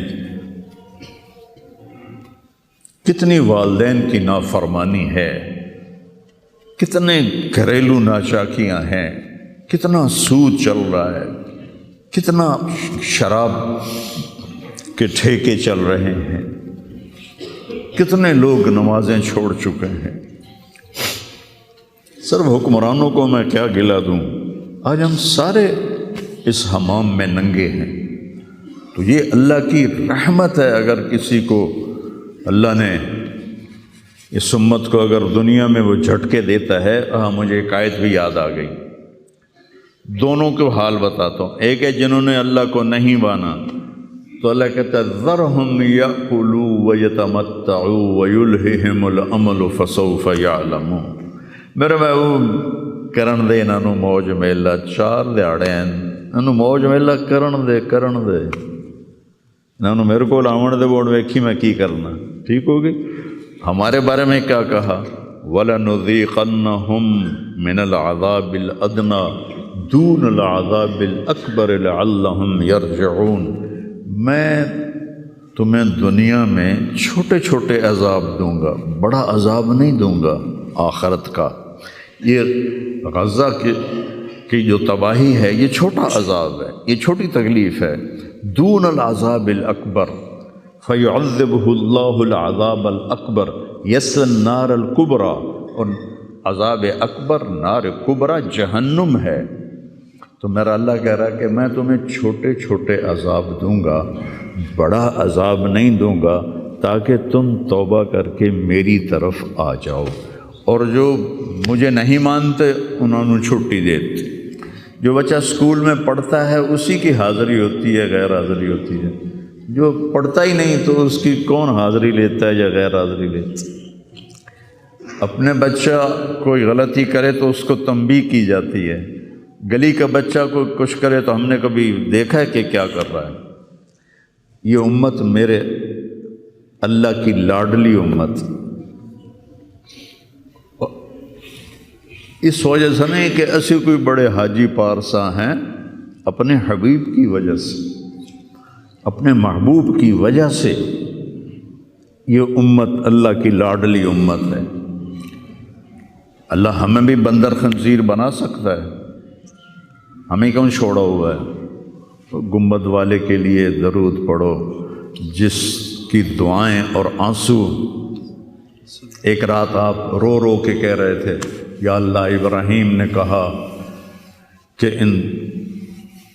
کتنی والدین کی نافرمانی ہے، کتنے گھریلو ناچاکیاں ہیں، کتنا سود چل رہا ہے، کتنا شراب کے ٹھیکے چل رہے ہیں، کتنے لوگ نمازیں چھوڑ چکے ہیں۔ صرف حکمرانوں کو میں کیا گلہ دوں، آج ہم سارے اس حمام میں ننگے ہیں۔ تو یہ اللہ کی رحمت ہے، اگر کسی کو اللہ نے اس امت کو اگر دنیا میں وہ جھٹکے دیتا ہے۔ مجھے ایک آیت بھی یاد آ گئی، دونوں کو حال بتاتا ہوں۔ ایک ہے جنہوں نے اللہ کو نہیں مانا، تو اللہ کہتا ہے ذرہم یأکلوا ویتمتعوا ویلہہم الامل فسوف یعلمون۔ میرے محبوب کرن دے انہاں نوں موج میلا، 4 دہاڑے انہاں نوں موج میلا کرن دے انہاں نوں میرے کول آون دے، بوڑ ویکھی میں کی کرنا۔ ٹھیک ہو گئی۔ ہمارے بارے میں کیا کہا، وَلَنُذِيقَنَّهُم مِّنَ الْعَذَابِ الْأَدْنَىٰ دُونَ الْعَذَابِ الْأَكْبَرِ لَعَلَّهُمْ يَرْجِعُونَ۔ میں تمہیں دنیا میں چھوٹے چھوٹے عذاب دوں گا، بڑا عذاب نہیں دوں گا آخرت کا۔ یہ غزہ کی جو تباہی ہے یہ چھوٹا عذاب ہے، یہ چھوٹی تکلیف ہے، دون العذاب الاکبر فیعذبہ اللہ العذاب الاکبر یصلی النار الکبریٰ، اور عذاب اکبر نار کبریٰ جہنم ہے۔ تو میرا اللہ کہہ رہا ہے کہ میں تمہیں چھوٹے چھوٹے عذاب دوں گا، بڑا عذاب نہیں دوں گا، تاکہ تم توبہ کر کے میری طرف آ جاؤ، اور جو مجھے نہیں مانتے انہوں نے چھٹی دیتی۔ جو بچہ اسکول میں پڑھتا ہے اسی کی حاضری ہوتی ہے، غیر حاضری ہوتی ہے۔ جو پڑھتا ہی نہیں تو اس کی کون حاضری لیتا ہے یا غیر حاضری لیتا ہے؟ اپنے بچہ کوئی غلطی کرے تو اس کو تنبیہ کی جاتی ہے، گلی کا بچہ کوئی کچھ کرے تو ہم نے کبھی دیکھا ہے کہ کیا کر رہا ہے؟ یہ امت میرے اللہ کی لاڈلی امت، اس وجہ سے نہیں کہ ایسے کوئی بڑے حاجی پارسا ہیں، اپنے حبیب کی وجہ سے، اپنے محبوب کی وجہ سے یہ امت اللہ کی لاڈلی امت ہے۔ اللہ ہمیں بھی بندر خنزیر بنا سکتا ہے، ہمیں کیوں چھوڑا ہوا ہے؟ گنبد والے کے لیے درود پڑھو جس کی دعائیں اور آنسو، ایک رات آپ رو رو کے کہہ رہے تھے یا اللہ، ابراہیم نے کہا کہ ان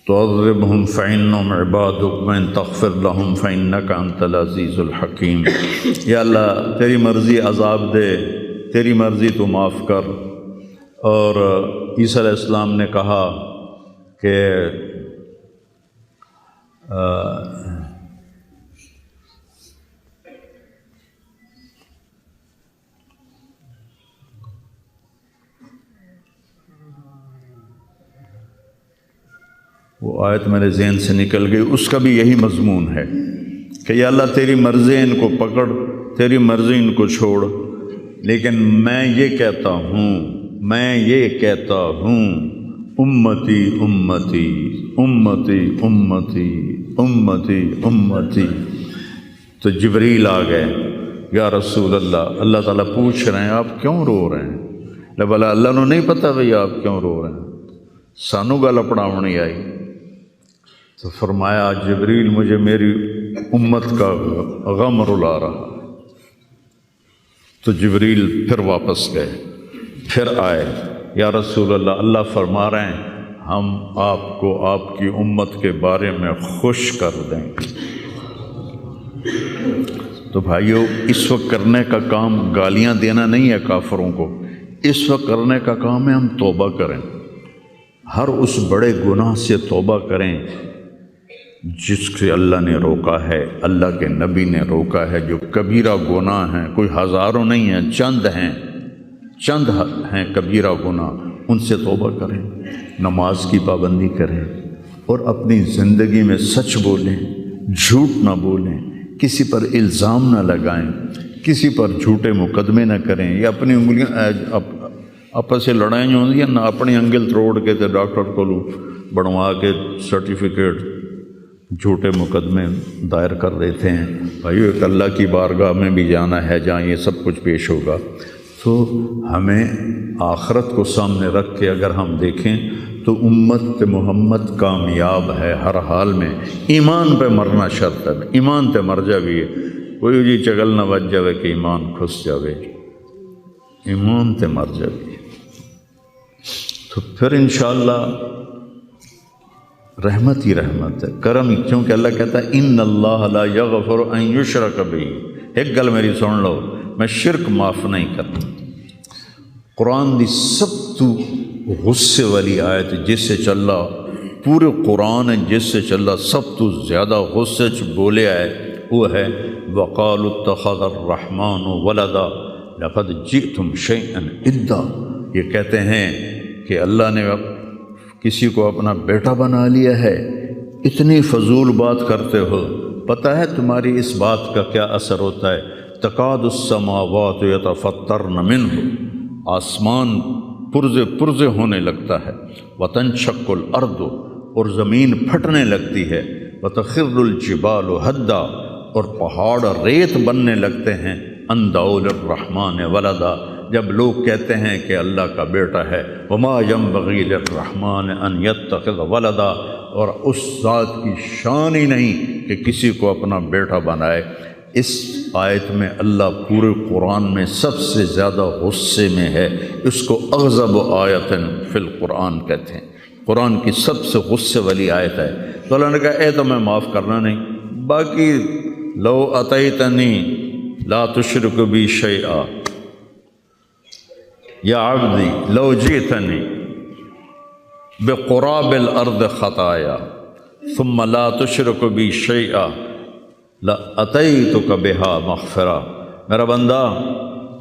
تعذبہم فإنہم عبادک وإن تغفر لہم فإنک انت العزیز الحکیم۔ یا اللہ تیری مرضی عذاب دے، تیری مرضی تو معاف کر۔ اور عیسیٰ علیہ السلام نے کہا کہ وہ آیت میرے ذہن سے نکل گئی، اس کا بھی یہی مضمون ہے کہ یا اللہ تیری مرضی ان کو پکڑ، تیری مرضی ان کو چھوڑ، لیکن میں یہ کہتا ہوں امتی امتی امتی امتی امتی امتی۔ تو جبریل آ گئے، یا رسول اللہ، اللہ تعالیٰ پوچھ رہے ہیں آپ کیوں رو رہے ہیں؟ بھلا اللہ نو نہیں پتہ بھئی آپ کیوں رو رہے ہیں؟ سانو گل پڑھاونی آئی۔ تو فرمایا جبریل مجھے میری امت کا غم رلا رہا۔ تو جبریل پھر واپس گئے، پھر آئے، یا رسول اللہ، اللہ فرما رہے ہیں ہم آپ کو آپ کی امت کے بارے میں خوش کر دیں گے۔ تو بھائیو، اس وقت کرنے کا کام گالیاں دینا نہیں ہے کافروں کو، اس وقت کرنے کا کام ہے ہم توبہ کریں، ہر اس بڑے گناہ سے توبہ کریں جس سے اللہ نے روکا ہے، اللہ کے نبی نے روکا ہے۔ جو کبیرہ گناہ ہیں، کوئی ہزاروں نہیں ہیں، چند ہیں کبیرہ گناہ، ان سے توبہ کریں، نماز کی پابندی کریں، اور اپنی زندگی میں سچ بولیں، جھوٹ نہ بولیں، کسی پر الزام نہ لگائیں، کسی پر جھوٹے مقدمے نہ کریں، یا اپنی انگلیاں آپس سے لڑائیں جو ہوتی ہیں نہ، اپنی انگل توڑ کے تے ڈاکٹر کو بنوا کے سرٹیفکیٹ جھوٹے مقدمے دائر کر دیتے ہیں۔ بھائیو، ایک اللہ کی بارگاہ میں بھی جانا ہے جہاں یہ سب کچھ پیش ہوگا۔ تو ہمیں آخرت کو سامنے رکھ کے اگر ہم دیکھیں تو امت محمد کامیاب ہے ہر حال میں۔ ایمان پہ مرنا شرط ہے، ایمان تے مر جاوی ہے، کوئی جی چگل نہ بچ جاوے کہ ایمان کھس جاوے، ایمان تے مر جاوی۔ تو پھر انشاءاللہ رحمت ہی رحمت ہے، کرم ہی، کیونکہ اللہ کہتا ہے ان اللہ لا یغفر ان یشرک بہ۔ ایک گل میری سن لو، میں شرک معاف نہیں کرتا۔ قرآن دی سب تو غصے والی آیت جس سے چلا، پورے قرآن جس سے چلا سب تو زیادہ غصے چ بولے آئے وہ ہے وَقَالُوا اتَّخَذَ الرَّحْمَنُ وَلَدًا لَقَدْ جِئْتُمْ شَيْئًا إِدًّا۔ یہ کہتے ہیں کہ اللہ نے کسی کو اپنا بیٹا بنا لیا ہے، اتنی فضول بات کرتے ہو، پتہ ہے تمہاری اس بات کا کیا اثر ہوتا ہے؟ تکاد السماوات یتفطرن منہ، آسمان پرزے ہونے لگتا ہے، وتنشق الارض، اور زمین پھٹنے لگتی ہے، وتخر الجبال ہدا، اور پہاڑ ریت بننے لگتے ہیں، ان دعوا للرحمن ولدا، جب لوگ کہتے ہیں کہ اللہ کا بیٹا ہے، وما ينبغي للرحمن ان يتخذ ولدا، اور اس ذات کی شان ہی نہیں کہ کسی کو اپنا بیٹا بنائے۔ اس آیت میں اللہ پورے قرآن میں سب سے زیادہ غصے میں ہے، اس کو اغضب آیت فی القرآن کہتے ہیں، قرآن کی سب سے غصے والی آیت ہے۔ تو اللہ نے کہا اے تو میں معاف کرنا نہیں، باقی لو اتیتنی لا تشرک بی شیئا، یا عبدی لو جئتنی بقراب الارض خطایا ثم لا تشرک بی شیئا لاتیتک بہا مغفرہ۔ میرا بندہ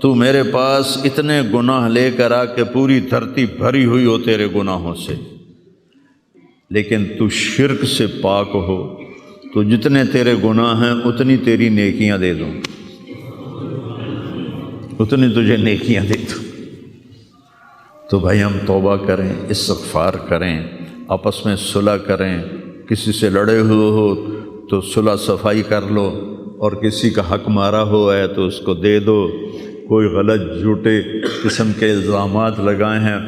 تو میرے پاس اتنے گناہ لے کر آ کے پوری دھرتی بھری ہوئی ہو تیرے گناہوں سے، لیکن تو شرک سے پاک ہو، تو جتنے تیرے گناہ ہیں اتنی تیری نیکیاں دے دوں، اتنی تجھے نیکیاں دے دوں۔ تو بھائی ہم توبہ کریں، استغفار کریں، آپس میں صلح کریں، کسی سے لڑے ہوئے ہو تو صلح صفائی کر لو، اور کسی کا حق مارا ہوا ہے تو اس کو دے دو، کوئی غلط جھوٹے قسم کے الزامات لگائے ہیں،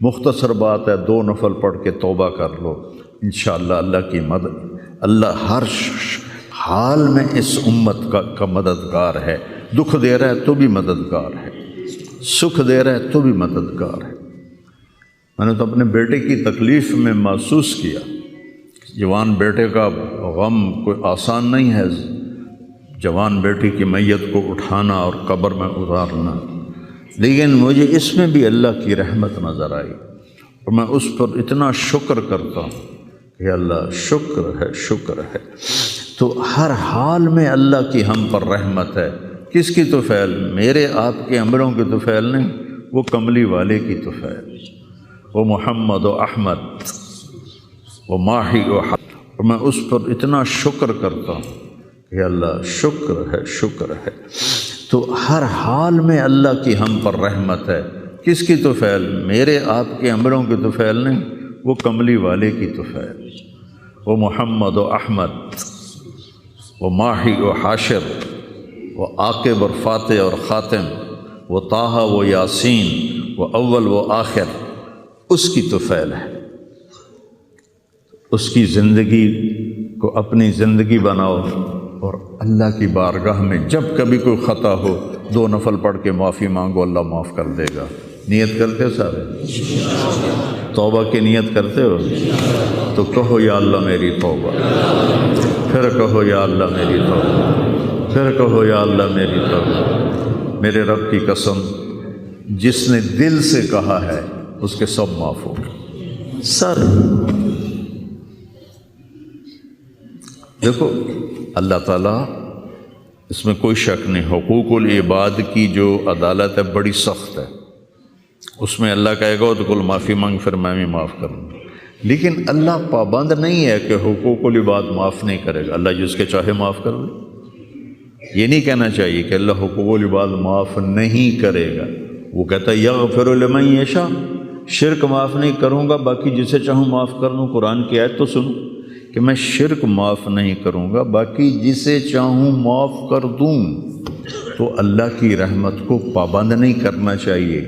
مختصر بات ہے 2 نفل پڑھ کے توبہ کر لو، انشاءاللہ اللہ کی مدد، اللہ ہر حال میں اس امت کا مددگار ہے، دکھ دے رہا ہے تو بھی مددگار ہے، سکھ دے رہا ہے تو بھی مددگار ہے۔ میں نے تو اپنے بیٹے کی تکلیف میں محسوس کیا، جوان بیٹے کا غم کوئی آسان نہیں ہے، جوان بیٹی کی میت کو اٹھانا اور قبر میں اتارنا، لیکن مجھے اس میں بھی اللہ کی رحمت نظر آئی، اور میں اس پر اتنا شکر کرتا ہوں کہ اللہ شکر ہے، شکر ہے۔ تو ہر حال میں اللہ کی ہم پر رحمت ہے۔ کس کی طفیل؟ میرے آپ کے عملوں کی طفیل نہیں، وہ کملی والے کی طفیل، وہ محمد و احمد، وہ ماہی و حق، اور میں اس پر اتنا شکر کرتا ہوں کہ اللہ شکر ہے، شکر ہے۔ تو ہر حال میں اللہ کی ہم پر رحمت ہے۔ کس کی طفیل؟ میرے آپ کے عملوں کی طفیل نہیں، وہ کملی والے کی طفیل، وہ محمد و احمد، وہ ماہی و حاشر، وہ عاقب اور فاتح اور خاتم، وہ طٰہٰ و یاسین، وہ اول و آخر، اس کی طفیل ہے۔ اس کی زندگی کو اپنی زندگی بناؤ، اور اللہ کی بارگاہ میں جب کبھی کوئی خطا ہو 2 نفل پڑھ کے معافی مانگو، اللہ معاف کر دے گا۔ نیت کرتے ہو سارے؟ توبہ کی نیت کرتے ہو؟ تو کہو یا اللہ میری توبہ، پھر کہو یا اللہ میری توبہ، پھر کہو یا اللہ میری توبہ۔ میرے رب کی قسم، جس نے دل سے کہا ہے اس کے سب معاف ہو گئے۔ سر دیکھو اللہ تعالیٰ، اس میں کوئی شک نہیں، حقوق العباد کی جو عدالت ہے بڑی سخت ہے، اس میں اللہ کہے گا تو کل معافی مانگ، پھر میں بھی معاف کروں گا، لیکن اللہ پابند نہیں ہے کہ حقوق العباد معاف نہیں کرے گا، اللہ جس کے چاہے معاف کر دے۔ یہ نہیں کہنا چاہیے کہ اللہ حقوق العباد معاف نہیں کرے گا، وہ کہتا ہے یغفر لمن یشاء، شرک معاف نہیں کروں گا، باقی جسے چاہوں معاف کر دوں۔ قرآن کی آیت تو سنو کہ میں شرک معاف نہیں کروں گا، باقی جسے چاہوں معاف کر دوں۔ تو اللہ کی رحمت کو پابند نہیں کرنا چاہیے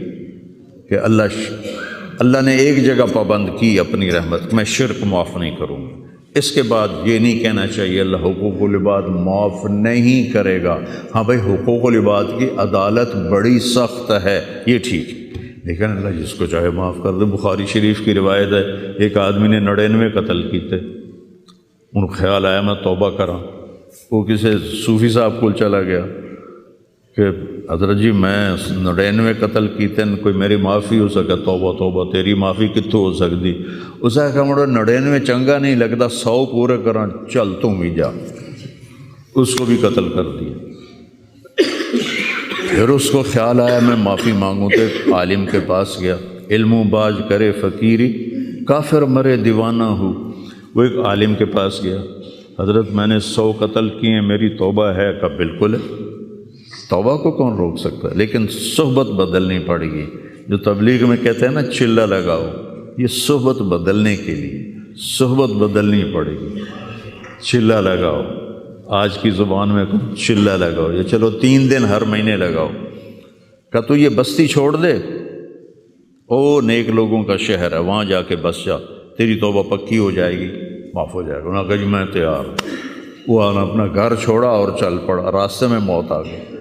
کہ اللہ نے ایک جگہ پابند کی اپنی رحمت، میں شرک معاف نہیں کروں گا، اس کے بعد یہ نہیں کہنا چاہیے اللہ حقوق العباد معاف نہیں کرے گا۔ ہاں بھائی حقوق العباد کی عدالت بڑی سخت ہے، یہ ٹھیک ہے، لیکن اللہ جس کو چاہے معاف کر دے۔ بخاری شریف کی روایت ہے، ایک آدمی نے 99 قتل کیتے، ان کو خیال آیا میں توبہ کراں، وہ کسی صوفی صاحب کو چلا گیا کہ حضرت جی میں 99 قتل کیتے، کوئی میری معافی ہو سکے؟ توبہ توبہ، تیری معافی کتوں ہو سکتی؟ اس نے کہا مڑا 99 چنگا نہیں لگتا، 100 پورے کراں، چل تم بھی جا۔ اس کو بھی قتل کر دیا۔ پھر اس کو خیال آیا میں معافی مانگوں، تو عالم کے پاس گیا، علم و باز کرے فقیری، کافر مرے دیوانہ ہو۔ وہ ایک عالم کے پاس گیا، حضرت میں نے 100 قتل کیے ہیں، میری توبہ ہے؟ کہا بالکل ہے، توبہ کو کون روک سکتا ہے، لیکن صحبت بدلنی پڑے گی۔ جو تبلیغ میں کہتے ہیں نا چلہ لگاؤ، یہ صحبت بدلنے کے لیے صحبت بدلنی پڑے گی۔ چلہ لگاؤ، آج کی زبان میں چلہ لگاؤ، یا چلو 3 دن ہر مہینے لگاؤ۔ کہ تو یہ بستی چھوڑ دے، او نیک لوگوں کا شہر ہے، وہاں جا کے بس جا، تیری توبہ پکی ہو جائے گی، معاف ہو جائے گا۔ انہوں نے کہا جی میں تیار ہوں۔ وہ اپنا گھر چھوڑا اور چل پڑا، راستے میں موت آ گئی۔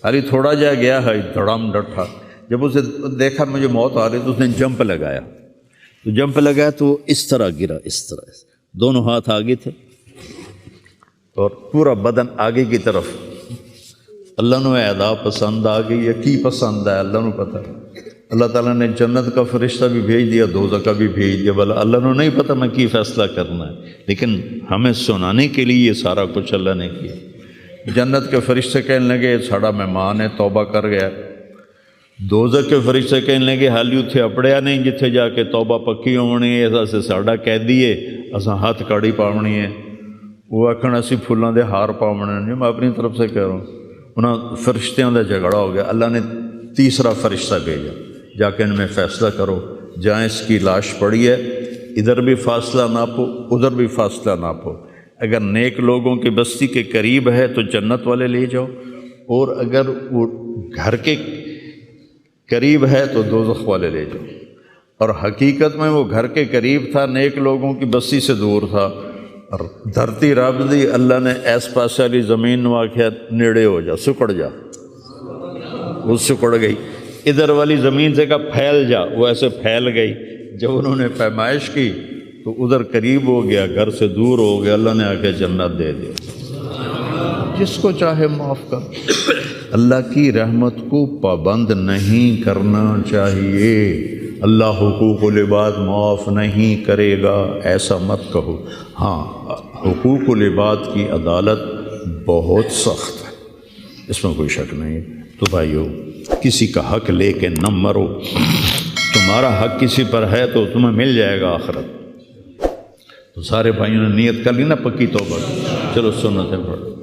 ارے تھوڑا جا گیا ہے، دھڑام ڈٹھا، جب اسے دیکھا مجھے موت آ رہی تو اس نے جمپ لگایا، تو جمپ لگایا تو وہ اس طرح گرا، اس طرح، دونوں ہاتھ آگے تھے اور پورا بدن آگے کی طرف۔ اللہ نو ادا پسند آ گئی یا کی پسند ہے اللہ نو پتہ۔ اللہ تعالیٰ نے جنت کا فرشتہ بھی بھیج دیا، دوزخ کا بھی بھیج دیا، بھلا اللہ نو نہیں پتہ میں کی فیصلہ کرنا ہے، لیکن ہمیں سنانے کے لیے یہ سارا کچھ اللہ نے کیا۔ جنت کے فرشتے کہنے لگے ساڑا مہمان ہے، توبہ کر گیا۔ دوزخ کے فرشتے کہنے لگے حالی اتھے اپڑیا نہیں جتھے جا کے توبہ پکی ہونی ہے، ایسا سے ساڑا قیدی ہے، اساں ہاتھ کاڑی پاونی ہے۔ وہ آکھن اسی پھولاں دے ہار پاونے ہیں، میں اپنی طرف سے کہہ رہا ہوں۔ انہاں فرشتیاں دا جھگڑا ہو گیا، اللہ نے تیسرا فرشتہ بھیجا، جا کے ان میں فیصلہ کرو، جہاں اس کی لاش پڑی ہے ادھر بھی فاصلہ ناپو، ادھر بھی فاصلہ ناپو۔ اگر نیک لوگوں کی بستی کے قریب ہے تو جنت والے لے جاؤ، اور اگر وہ گھر کے قریب ہے تو دوزخ والے لے جاؤ۔ اور حقیقت میں وہ گھر کے قریب تھا، نیک لوگوں کی بستی سے دور تھا۔ اور دھرتی رب دی، اللہ نے ایس پاس والی زمین نو آکھیا نیڑے ہو جا، سکڑ جا، وہ سکڑ گئی۔ ادھر والی زمین سے کہا پھیل جا، وہ ایسے پھیل گئی۔ جب انہوں نے پیمائش کی تو ادھر قریب ہو گیا، گھر سے دور ہو گیا، اللہ نے آکے جنت دے دیا۔ جس کو چاہے معاف کر۔ اللہ کی رحمت کو پابند نہیں کرنا چاہیے۔ اللہ حقوق العباد معاف نہیں کرے گا، ایسا مت کہو۔ ہاں، حقوق العباد کی عدالت بہت سخت ہے، اس میں کوئی شک نہیں۔ تو بھائیو، کسی کا حق لے کے نہ مرو۔ تمہارا حق کسی پر ہے تو تمہیں مل جائے گا آخرت۔ تو سارے بھائیوں نے نیت کر لی نا پکی توبہ کی، چلو سنتیں پڑھو۔